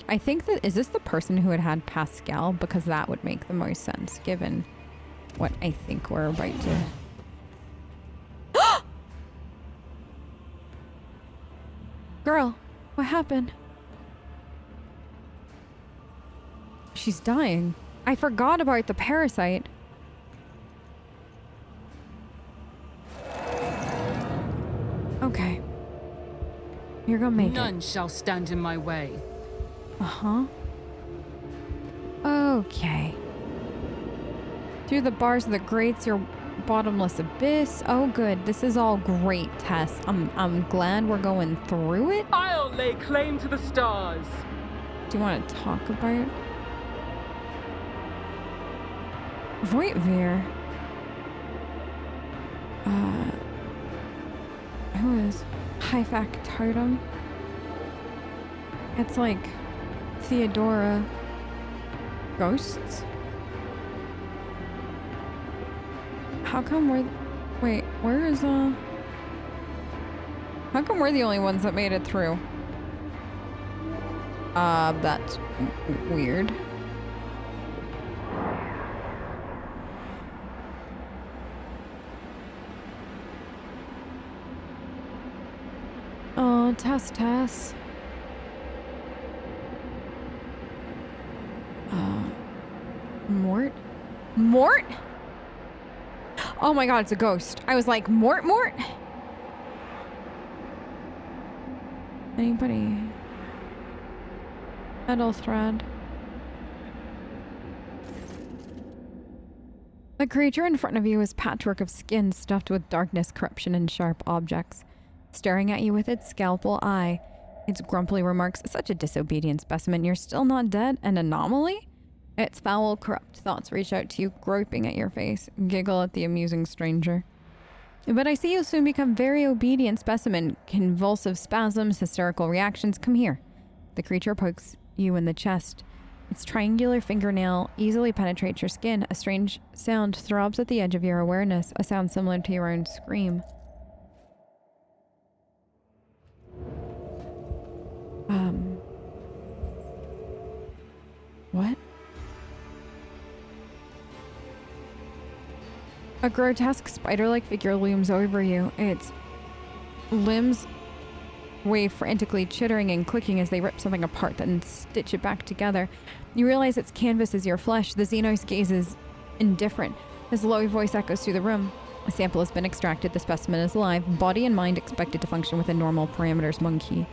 I think that, is this the person who had Pascal? Because that would make the most sense given what I think we're about to... Girl, what happened? She's dying. I forgot about the parasite. Okay. You're gonna make it. None shall stand in my way. Uh-huh. Okay. Through the bars of the grates, your bottomless abyss. Oh, good. This is all great, Tess. I'm glad we're going through it. I'll lay claim to the stars. Do you want to talk about Voitvir? Who is High Factotum? It's like Theodora ghosts. How come we're... Wait, where is How come we're the only ones that made it through? That's weird. Oh, Tess. Mort? Oh my god, it's a ghost. I was like, Mort? Anybody? Metal thread. The creature in front of you is patchwork of skin stuffed with darkness, corruption, and sharp objects. Staring at you with its scalpel eye, its grumpily remarks, such a disobedient specimen, you're still not dead? An anomaly? Its foul, corrupt thoughts reach out to you, groping at your face, giggle at the amusing stranger. But I see you'll soon become very obedient specimen. Convulsive spasms, hysterical reactions. Come here. The creature pokes you in the chest. Its triangular fingernail easily penetrates your skin. A strange sound throbs at the edge of your awareness, a sound similar to your own scream. What? A grotesque spider-like figure looms over you. Its limbs wave frantically, chittering and clicking as they rip something apart, then stitch it back together. You realize its canvas is your flesh. The Xeno's gaze is indifferent. His low voice echoes through the room. A sample has been extracted. The specimen is alive. Body and mind expected to function within normal parameters, monkey.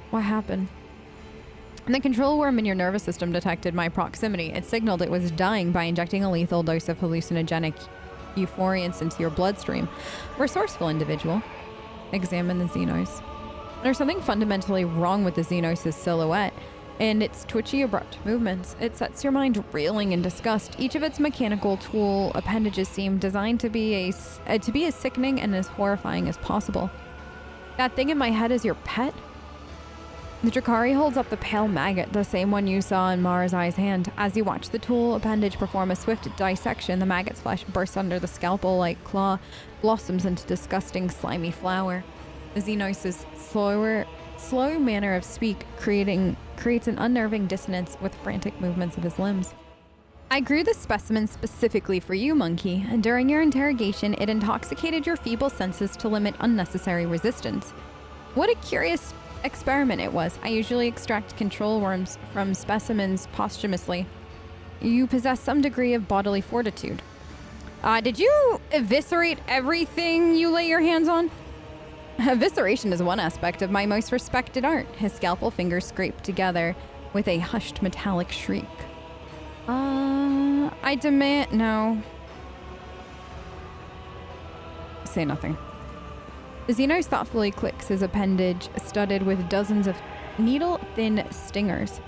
What happened? The control worm in your nervous system detected my proximity. It signaled it was dying by injecting a lethal dose of hallucinogenic euphoriance into your bloodstream. Resourceful individual. Examine the Xenos. There's something fundamentally wrong with the Xenos' silhouette and its twitchy, abrupt movements. It sets your mind reeling in disgust. Each of its mechanical tool appendages seem designed to be as sickening and as horrifying as possible. That thing in my head is your pet? The Drakari holds up the pale maggot, the same one you saw in Mara's eye's hand. As you watch the tool appendage perform a swift dissection, the maggot's flesh bursts under the scalpel-like claw, blossoms into disgusting, slimy flower. The Xenos' slow manner of speak creates an unnerving dissonance with frantic movements of his limbs. I grew this specimen specifically for you, monkey, and during your interrogation, it intoxicated your feeble senses to limit unnecessary resistance. What a curious experiment it was. I usually extract control worms from specimens posthumously. You possess some degree of bodily fortitude. Did you eviscerate everything you lay your hands on? Evisceration is one aspect of my most respected art. His scalpel fingers scrape together with a hushed metallic shriek. I demand... No. Say nothing. The Xenos thoughtfully clicks his appendage, studded with dozens of needle-thin stingers.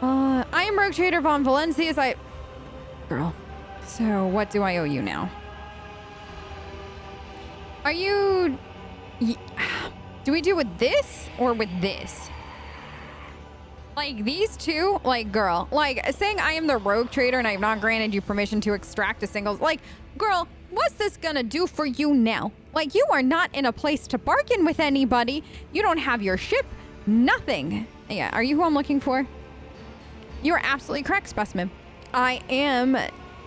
I am Rogue Trader von Valencia's Girl. So, what do I owe you now? Are you... Do we do with this or with this? Like, these two? Like, girl. Like, saying I am the Rogue Trader and I have not granted you permission to extract a single... Like, girl, what's this gonna do for you now? Like, you are not in a place to bargain with anybody. You don't have your ship. Nothing. Yeah, are you who I'm looking for? You are absolutely correct, specimen. I am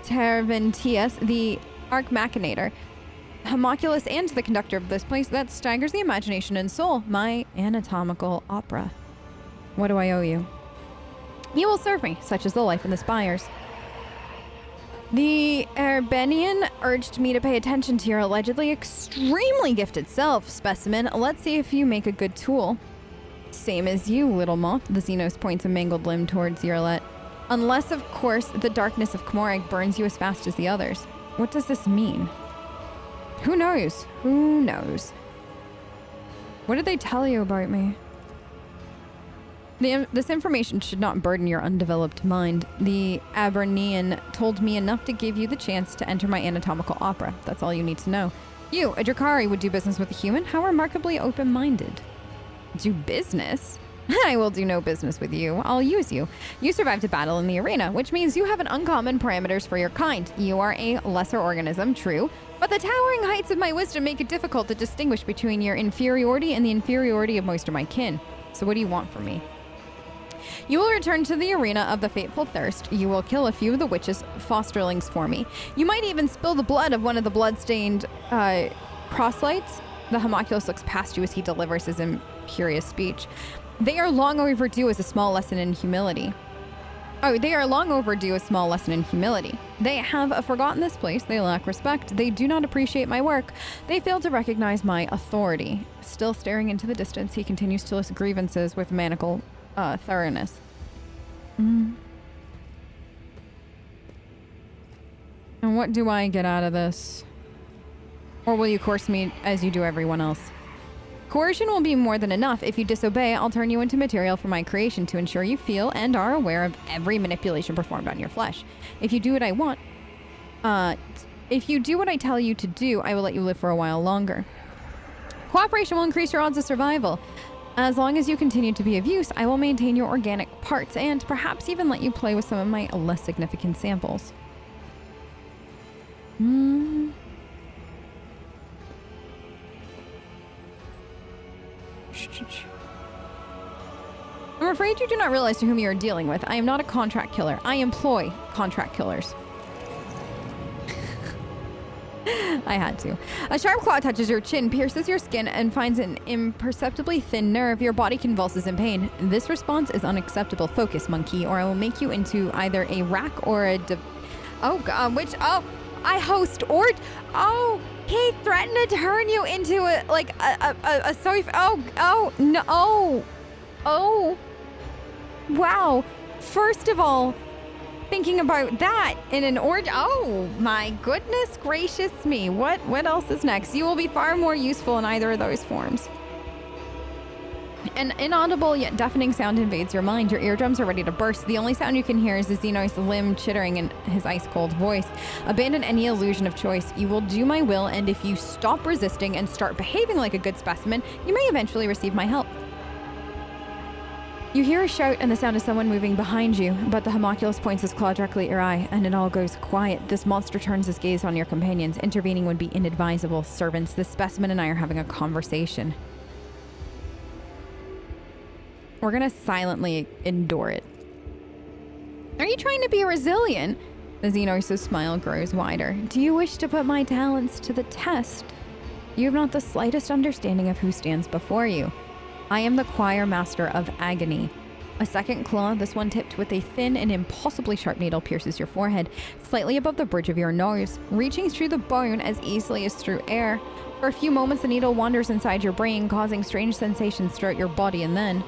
Terventius, the Arch Machinator, homunculus, and the conductor of this place that staggers the imagination and soul, my anatomical opera. What do I owe you? You will serve me, such is the life in the spires. The Erbenian urged me to pay attention to your allegedly extremely gifted self, specimen. Let's see if you make a good tool. Same as you, little moth. The Xenos points a mangled limb towards Yurlet. Unless, of course, the darkness of Komorag burns you as fast as the others. What does this mean? Who knows? Who knows? What did they tell you about me? This information should not burden your undeveloped mind. The Abernian told me enough to give you the chance to enter my anatomical opera. That's all you need to know. You, a Drakari, would do business with a human? How remarkably open-minded. Do business? I will do no business with you. I'll use you. You survived a battle in the arena, which means you have an uncommon parameters for your kind. You are a lesser organism, true, but the towering heights of my wisdom make it difficult to distinguish between your inferiority and the inferiority of most of my kin. So what do you want from me? You will return to the arena of the Fateful Thirst. You will kill a few of the witches' fosterlings for me. You might even spill the blood of one of the blood-stained proselytes. The homunculus looks past you as he delivers his imperious speech. They are long overdue as a small lesson in humility. They are long overdue a small lesson in humility. They have forgotten this place. They lack respect. They do not appreciate my work. They fail to recognize my authority. Still staring into the distance, he continues to list grievances with maniacal thoroughness. And what do I get out of this? Or will you coerce me as you do everyone else? Coercion will be more than enough. If you disobey, I'll turn you into material for my creation to ensure you feel and are aware of every manipulation performed on your flesh. If you do what I want, if you do what I tell you to do, I will let you live for a while longer. Cooperation will increase your odds of survival. As long as you continue to be of use, I will maintain your organic parts and perhaps even let you play with some of my less significant samples. I'm afraid you do not realize to whom you are dealing with. I am not a contract killer. I employ contract killers. I had to. A sharp claw touches your chin, pierces your skin, and finds an imperceptibly thin nerve. Your body convulses in pain. This response is unacceptable. Focus, monkey, or I will make you into either a rack or a I host or he threatened to turn you into a sofa. Wow. First of all, thinking about that in an oh my goodness gracious me. What else is next? You will be far more useful in either of those forms. An inaudible yet deafening sound invades your mind. Your eardrums are ready to burst. The only sound you can hear is the Xeno's limb chittering in his ice-cold voice. Abandon any illusion of choice. You will do my will, and if you stop resisting and start behaving like a good specimen, you may eventually receive my help. You hear a shout and the sound of someone moving behind you, but the homunculus points his claw directly at your eye, and it all goes quiet. This monster turns his gaze on your companions. Intervening would be inadvisable. Servants, this specimen and I are having a conversation. We're gonna silently endure it. Are you trying to be resilient? The Xeno's smile grows wider. Do you wish to put my talents to the test? You have not the slightest understanding of who stands before you. I am the choir master of agony. A second claw, this one tipped with a thin and impossibly sharp needle, pierces your forehead, slightly above the bridge of your nose, reaching through the bone as easily as through air. For a few moments, the needle wanders inside your brain, causing strange sensations throughout your body, and then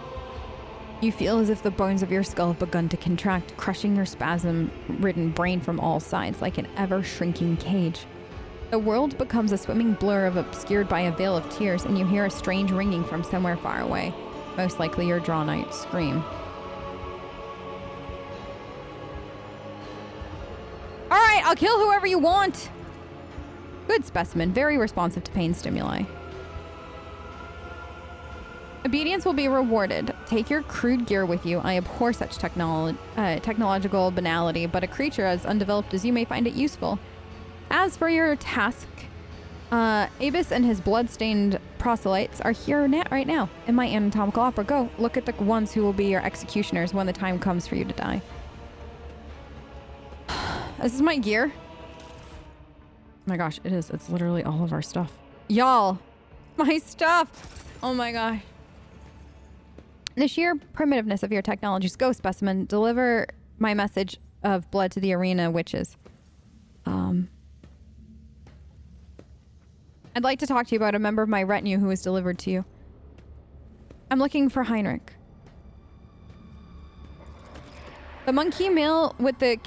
you feel as if the bones of your skull have begun to contract, crushing your spasm-ridden brain from all sides like an ever-shrinking cage. The world becomes a swimming blur obscured by a veil of tears, and you hear a strange ringing from somewhere far away, most likely your drawn-out scream. All right, I'll kill whoever you want. Good specimen, very responsive to pain stimuli. Obedience will be rewarded. Take your crude gear with you. I abhor such technological banality, but a creature as undeveloped as you may find it useful. As for your task, Abus and his blood-stained proselytes are here right now in my anatomical opera. Go, look at the ones who will be your executioners when the time comes for you to die. This is my gear. Oh my gosh, it is. It's literally all of our stuff. Y'all, my stuff. Oh my gosh. The sheer primitiveness of your technologies. Go, specimen. Deliver my message of blood to the arena witches. I'd like to talk to you about a member of my retinue who was delivered to you. I'm looking for Heinrich. The monkey male with the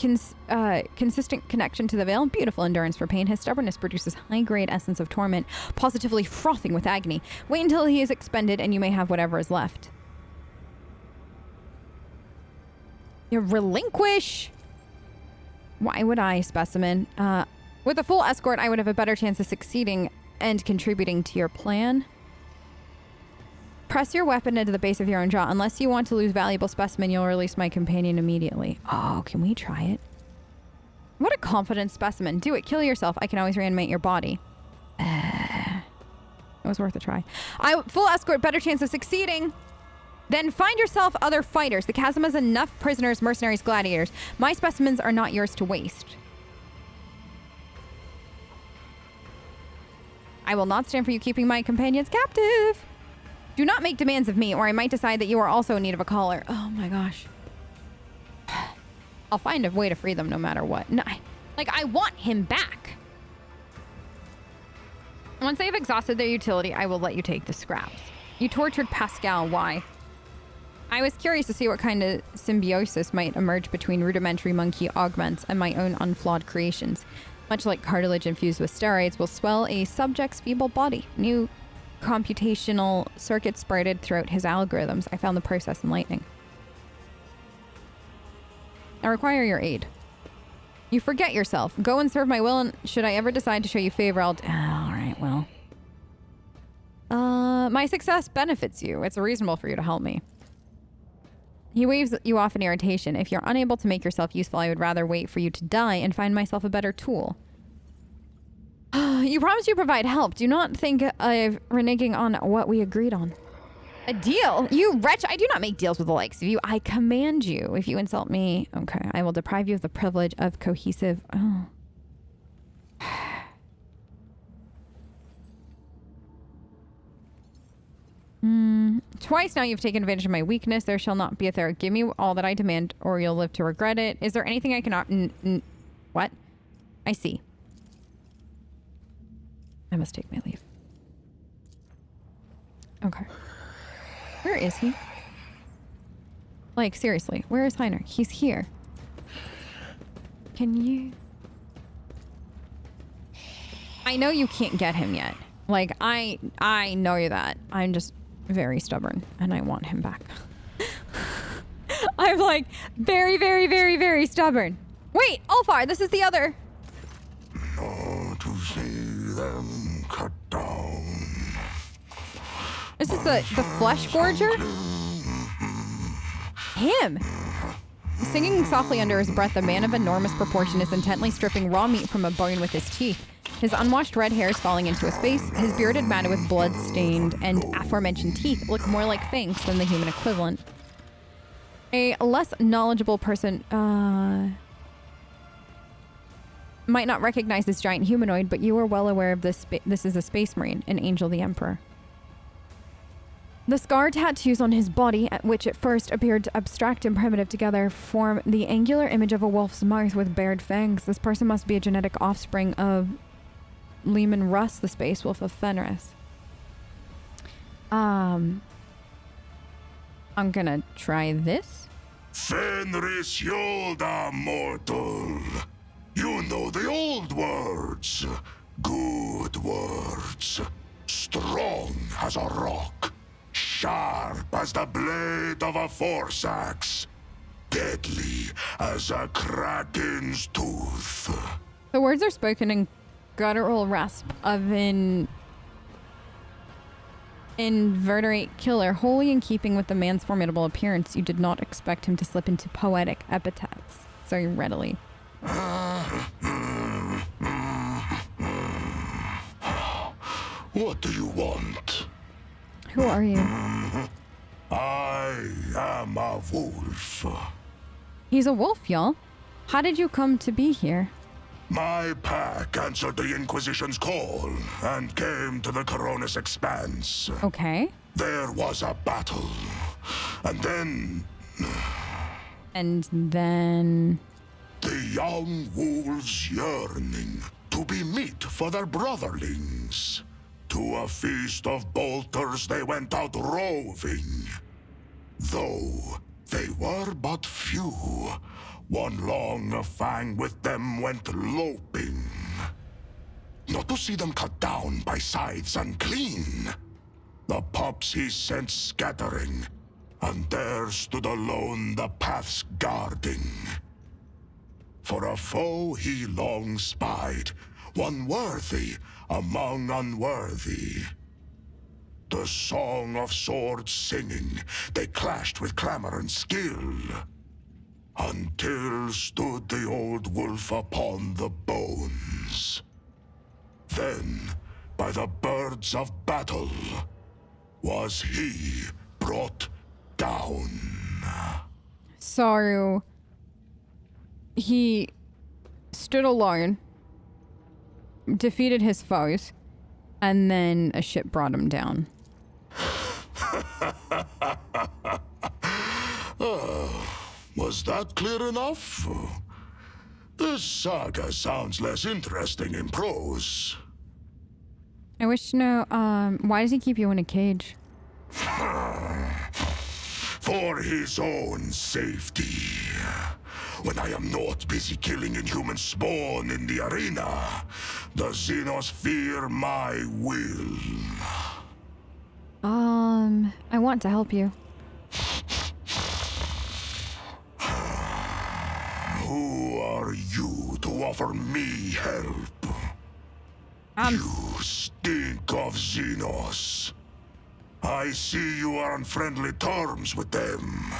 consistent connection to the veil, beautiful endurance for pain. His stubbornness produces high-grade essence of torment, positively frothing with agony. Wait until he is expended and you may have whatever is left. You relinquish! Why would I, specimen? With a full escort, I would have a better chance of succeeding and contributing to your plan. Press your weapon into the base of your own jaw. Unless you want to lose valuable specimen, you'll release my companion immediately. Oh, can we try it? What a confident specimen. Do it. Kill yourself. I can always reanimate your body. It was worth a try. Full escort, better chance of succeeding. Then find yourself other fighters. The chasm has enough prisoners, mercenaries, gladiators. My specimens are not yours to waste. I will not stand for you keeping my companions captive. Do not make demands of me, or I might decide that you are also in need of a collar. Oh my gosh. I'll find a way to free them no matter what. No, I want him back. Once they have exhausted their utility, I will let you take the scraps. You tortured Pascal. Why? I was curious to see what kind of symbiosis might emerge between rudimentary monkey augments and my own unflawed creations. Much like cartilage infused with steroids will swell a subject's feeble body. New computational circuits spreaded throughout his algorithms. I found the process enlightening. I require your aid. You forget yourself. Go and serve my will, and should I ever decide to show you favor, I'll... all right, well. My success benefits you. It's reasonable for you to help me. He waves you off in irritation. If you're unable to make yourself useful, I would rather wait for you to die and find myself a better tool. You promised you provide help. Do not think of reneging on what we agreed on. A deal? You wretch! I do not make deals with the likes of you. I command you. If you insult me, okay, I will deprive you of the privilege of cohesive... Oh. Twice now you've taken advantage of my weakness. There shall not be a third. Give me all that I demand, or you'll live to regret it. Is there anything I cannot... What? I see. I must take my leave. Okay. Where is he? Like, seriously, where is Heinrich? He's here. Can you... I know you can't get him yet. Like, I know you're that. I'm just very stubborn, and I want him back. I'm like, very, very, very, very stubborn. Wait, Ulfar, this is the other... No, to see them cut down. This is the flesh gorger? Him! Singing softly under his breath, a man of enormous proportion is intently stripping raw meat from a bone with his teeth. His unwashed red hair is falling into his face. His bearded matted with blood-stained and aforementioned teeth look more like fangs than the human equivalent. A less knowledgeable person might not recognize this giant humanoid, but you are well aware of this. This is a space marine, an angel the Emperor. The scar tattoos on his body, which at first appeared abstract and primitive together, form the angular image of a wolf's mouth with bared fangs. This person must be a genetic offspring of Lehman Russ, the space wolf of Fenris. I'm gonna try this. Fenris Yolda, mortal. You know the old words. Good words. Strong as a rock. Sharp as the blade of a force axe. Deadly as a kraken's tooth. The words are spoken in guttural rasp of an invertebrate killer, wholly in keeping with the man's formidable appearance. You did not expect him to slip into poetic epithets so readily. What do you want? Who are you? I am a wolf. He's a wolf, y'all. How did you come to be here? My pack answered the Inquisition's call and came to the Koronus Expanse. Okay. There was a battle. And then the young wolves yearning to be meat for their brotherlings. To a feast of bolters they went out roving. Though they were but few, one long fang with them went loping. Not to see them cut down by scythes and clean. The pups he sent scattering, and there stood alone the paths guarding. For a foe he long spied, one worthy among unworthy. The song of swords singing, they clashed with clamor and skill, until stood the old wolf upon the bones. Then, by the birds of battle, was he brought down. So he stood alone, defeated his foes, and then a ship brought him down. Was that clear enough? This saga sounds less interesting in prose. I wish to know, why does he keep you in a cage? For his own safety. When I am not busy killing inhuman spawn in the arena, the Xenos fear my will. I want to help you. Who are you to offer me help? You stink of Xenos. I see you are on friendly terms with them.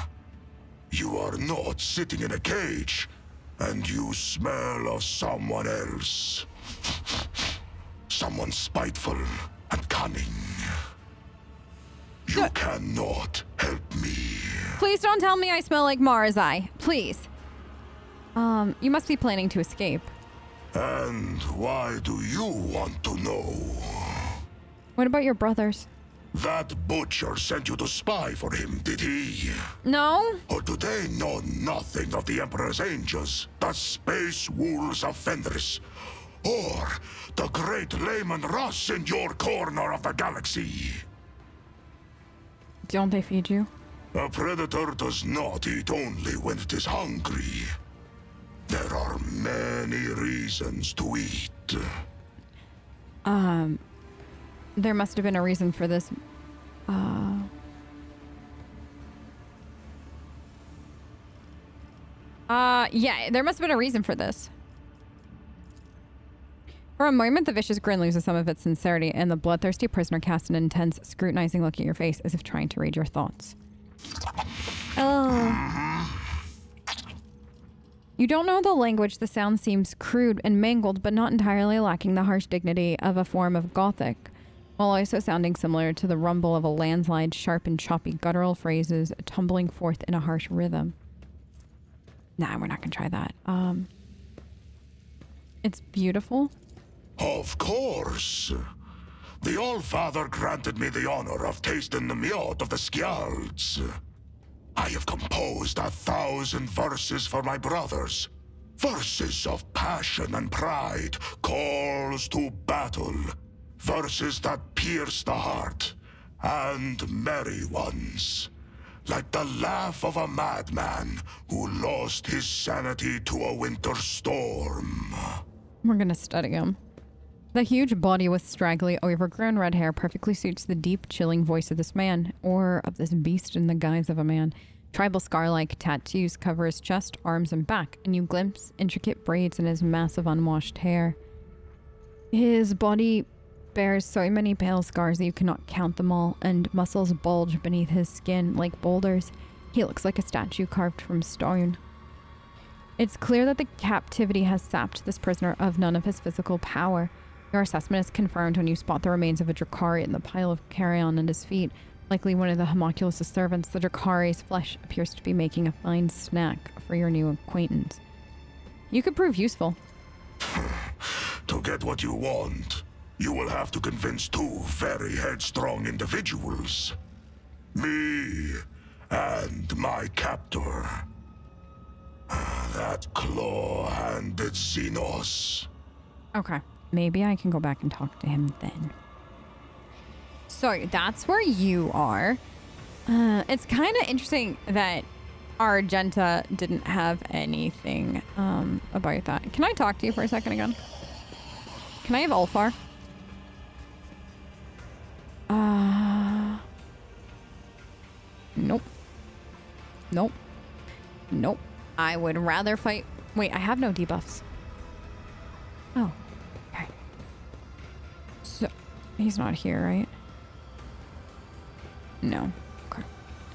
You are not sitting in a cage, and you smell of someone else. Someone spiteful and cunning. You cannot help me. Please don't tell me I smell like Marzai. Please. You must be planning to escape. And why do you want to know? What about your brothers? That butcher sent you to spy for him, did he? No? Or do they know nothing of the Emperor's angels, the space wolves of Fenris, or the great Layman Russ in your corner of the galaxy? Don't they feed you? A predator does not eat only when it is hungry. There are many reasons to eat. There must have been a reason for this. Yeah, there must have been a reason for this. For a moment, the vicious grin loses some of its sincerity, and the bloodthirsty prisoner casts an intense, scrutinizing look at your face as if trying to read your thoughts. Oh. You don't know the language. The sound seems crude and mangled, but not entirely lacking the harsh dignity of a form of Gothic, while also sounding similar to the rumble of a landslide, sharp and choppy guttural phrases tumbling forth in a harsh rhythm. Nah, we're not gonna try that. It's beautiful. Of course. The All-Father granted me the honor of tasting the mead of the Skjalds. I have composed 1,000 verses for my brothers. Verses of passion and pride, calls to battle. Verses that pierce the heart, and merry ones. Like the laugh of a madman who lost his sanity to a winter storm. We're gonna study him. The huge body with straggly, overgrown red hair perfectly suits the deep, chilling voice of this man, or of this beast in the guise of a man. Tribal scar-like tattoos cover his chest, arms, and back, and you glimpse intricate braids in his massive, unwashed hair. His body bears so many pale scars that you cannot count them all, and muscles bulge beneath his skin like boulders. He looks like a statue carved from stone. It's clear that the captivity has sapped this prisoner of none of his physical power. Your assessment is confirmed when you spot the remains of a Drakari in the pile of carrion at his feet. Likely one of the homunculus' servants, the Drakari's flesh appears to be making a fine snack for your new acquaintance. You could prove useful. To get what you want, you will have to convince two very headstrong individuals. Me and my captor. That claw-handed Xenos. Okay. Maybe I can go back and talk to him then. So that's where you are. It's kind of interesting that Argenta didn't have anything about that. Can I talk to you for a second again? Can I have Ulfar? Nope. Nope. Nope. I would rather fight... Wait, I have no debuffs. Oh. Okay. So, he's not here, right? No. Okay.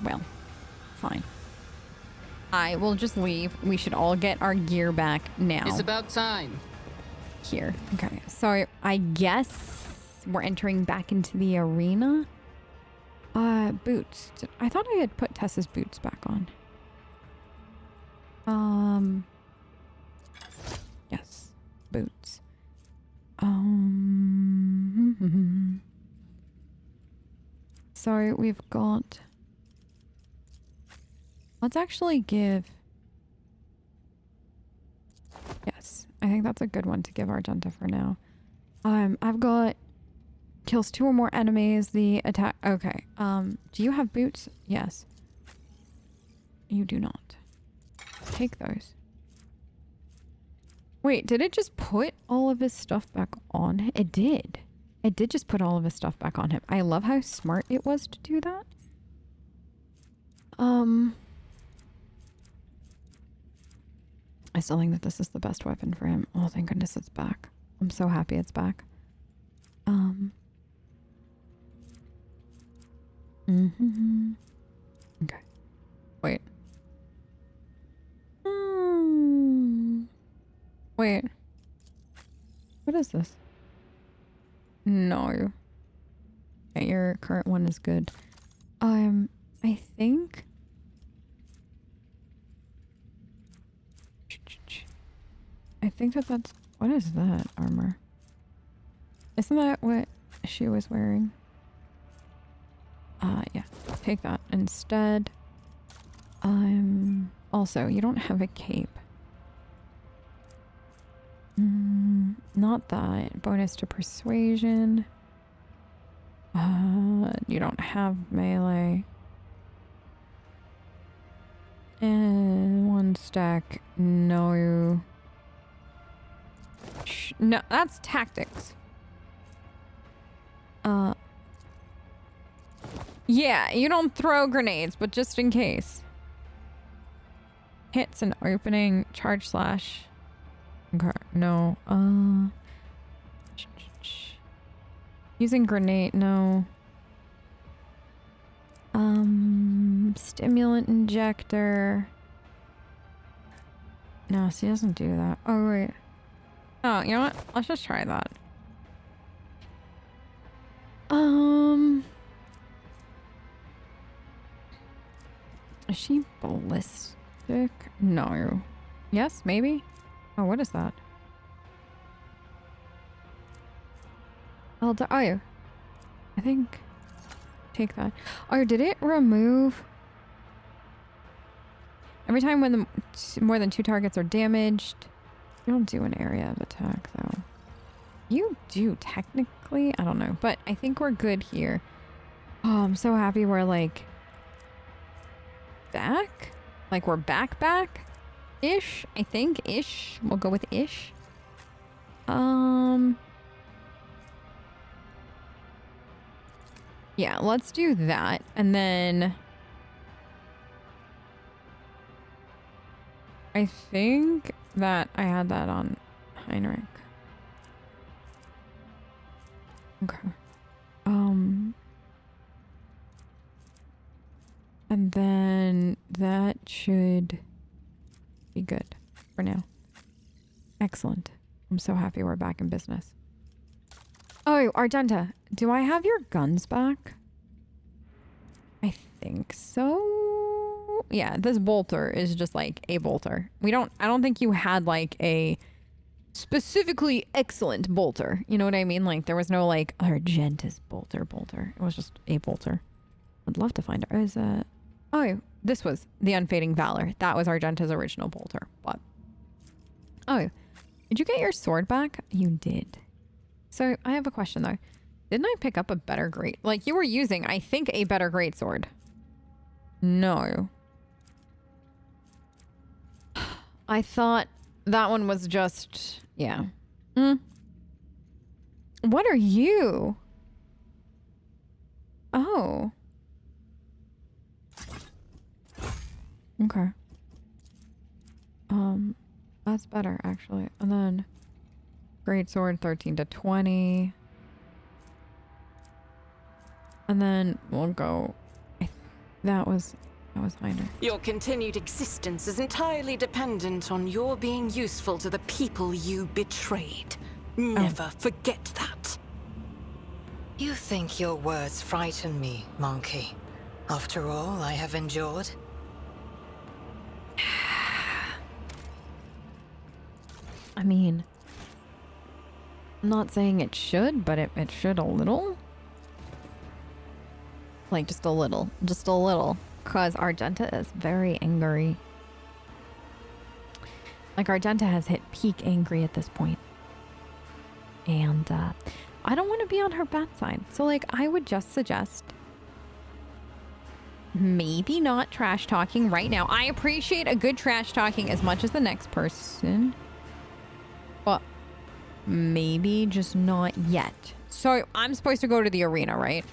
Well, fine. I will just leave. We should all get our gear back now. It's about time. Here. Okay. So, I guess we're entering back into the arena. Boots. I thought I had put Tessa's boots back on. Yes. Boots. So we've got... Let's actually give... Yes. I think that's a good one to give Argenta for now. I've got... Kills 2 or more enemies. The attack... Okay. Do you have boots? Yes. You do not. Take those. Wait, did it just put all of his stuff back on him? It did. It did just put all of his stuff back on him. I love how smart it was to do that. I still think that this is the best weapon for him. Oh, thank goodness it's back. I'm so happy it's back. Okay. Wait. Wait. What is this? No. Okay, your current one is good. I think... I think that that's... What is that armor? Isn't that what she was wearing? Yeah. Take that instead. Also, you don't have a cape. Not that. Bonus to persuasion. You don't have melee. And 1 stack. No. No, that's tactics. Yeah, you don't throw grenades, but just in case. Hits an opening, charge slash. Okay, no. Using grenade, no. Stimulant injector. No, she doesn't do that. Oh, wait. Oh, you know what? Let's just try that. Is she ballistic? No. Yes, maybe? Oh, what is that? Oh, I think... Take that. Oh, did it remove... Every time when the more than 2 targets are damaged... You don't do an area of attack, though. You do, technically. I don't know. But I think we're good here. Oh, I'm so happy we're, like... Back? Like, we're back-ish? I think. Ish. We'll go with ish. Yeah, let's do that. And then... I think that I had that on Heinrich. Okay. And then that should be good for now. Excellent. I'm so happy we're back in business. Oh, Argenta, do I have your guns back? I think so. Yeah, this bolter is just like a bolter. I don't think you had like a specifically excellent bolter. You know what I mean? Like there was no like Argenta's bolter. It was just a bolter. I'd love to find it. Is that? Oh, this was the Unfading Valor. That was Argenta's original bolter. But oh, did you get your sword back? You did. So I have a question though. Didn't I pick up a better great? Like you were using, I think, a better greatsword. No. I thought that one was just, yeah. What are you? Oh. Okay. That's better actually. And then greatsword 13 to 20. And then we'll go. That was minor. Your continued existence is entirely dependent on your being useful to the people you betrayed. Never forget that. You think your words frighten me, monkey? After all I have endured? I mean, I'm not saying it should, but it should a little. Like just a little. Because Argenta is very angry. Like Argenta has hit peak angry at this point. And I don't want to be on her bad side. So like I would just suggest maybe not trash talking right now. I appreciate a good trash talking as much as the next person. But maybe just not yet. So I'm supposed to go to the arena, right?